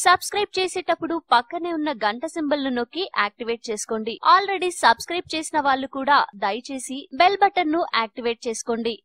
Subscribe చేసేటప్పుడు పక్కనే ఉన్న గంట సింబల్ ను నొక్కి యాక్టివేట్ చేసుకోండి. ఆల్రెడీ సబ్స్క్రైబ్ చేసిన వాళ్ళు కూడా దయచేసి బెల్ బటన్ ను యాక్టివేట్ చేసుకోండి.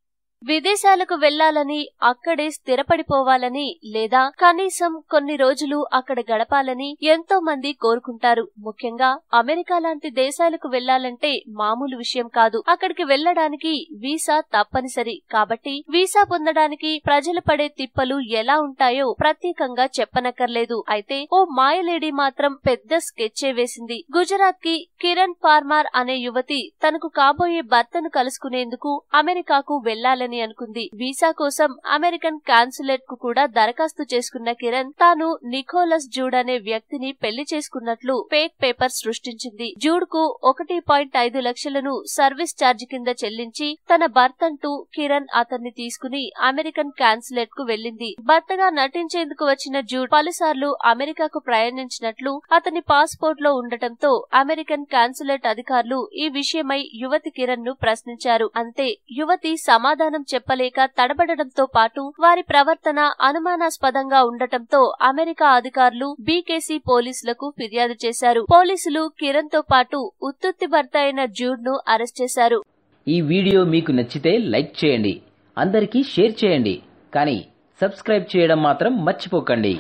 విదేశాలకు వెళ్లాలని, అక్కడే స్థిరపడిపోవాలని లేదా కనీసం కొన్ని రోజులు అక్కడ గడపాలని ఎంతో మంది కోరుకుంటారు. ముఖ్యంగా అమెరికా లాంటి దేశాలకు వెళ్లాలంటే మామూలు విషయం కాదు. అక్కడికి వెళ్లడానికి వీసా తప్పనిసరి. కాబట్టి వీసా పొందడానికి ప్రజలు పడే తిప్పలు ఎలా ఉంటాయో ప్రత్యేకంగా చెప్పనక్కర్లేదు. అయితే ఓ మాయలేడి మాత్రం పెద్ద స్కెచ్చే వేసింది. గుజరాత్ కి కిరణ్ పార్మార్ అనే యువతి తనకు కాబోయే భర్తను కలుసుకునేందుకు అమెరికాకు వెళ్లాలని అనుకుంది. వీసా కోసం అమెరికన్ కాన్సులేట్ కు కూడా దరఖాస్తు చేసుకున్న కిరణ్ తాను నికోలస్ జూడ్ అనే వ్యక్తిని పెళ్లి చేసుకున్నట్లు ఫేక్ పేపర్ సృష్టించింది. జూడ్ కు 1.5 లక్షలను సర్వీస్ ఛార్జ్ కింద చెల్లించి తన భర్తంటూ కిరణ్ అతన్ని తీసుకుని అమెరికన్ కాన్సులేట్ కు వెళ్లింది. భర్తగా నటించేందుకు వచ్చిన జూడ్ పలుసార్లు అమెరికాకు ప్రయాణించినట్లు అతని పాస్పోర్ట్ లో ఉండటంతో అమెరికన్ కాన్సులేట్ అధికారులు ఈ విషయమై యువతి కిరణ్ ను ప్రశ్నించారు. అంతే, యువతి సమాధానం చెప్పలేక తడబడడంతో పాటు వారి ప్రవర్తన అనుమానాస్పదంగా ఉండటంతో అమెరికా అధికారులు బీకేసీ పోలీసులకు ఫిర్యాదు చేశారు. పోలీసులు కిరణ్ తో పాటు ఉత్తుత్తి భర్త అయిన జూడ్ ను అరెస్ట్ చేశారు. ఈ వీడియో మీకు నచ్చితే లైక్ చేయండి, అందరికీ షేర్ చేయండి, కానీ సబ్స్క్రైబ్ చేయడం మాత్రం మర్చిపోకండి.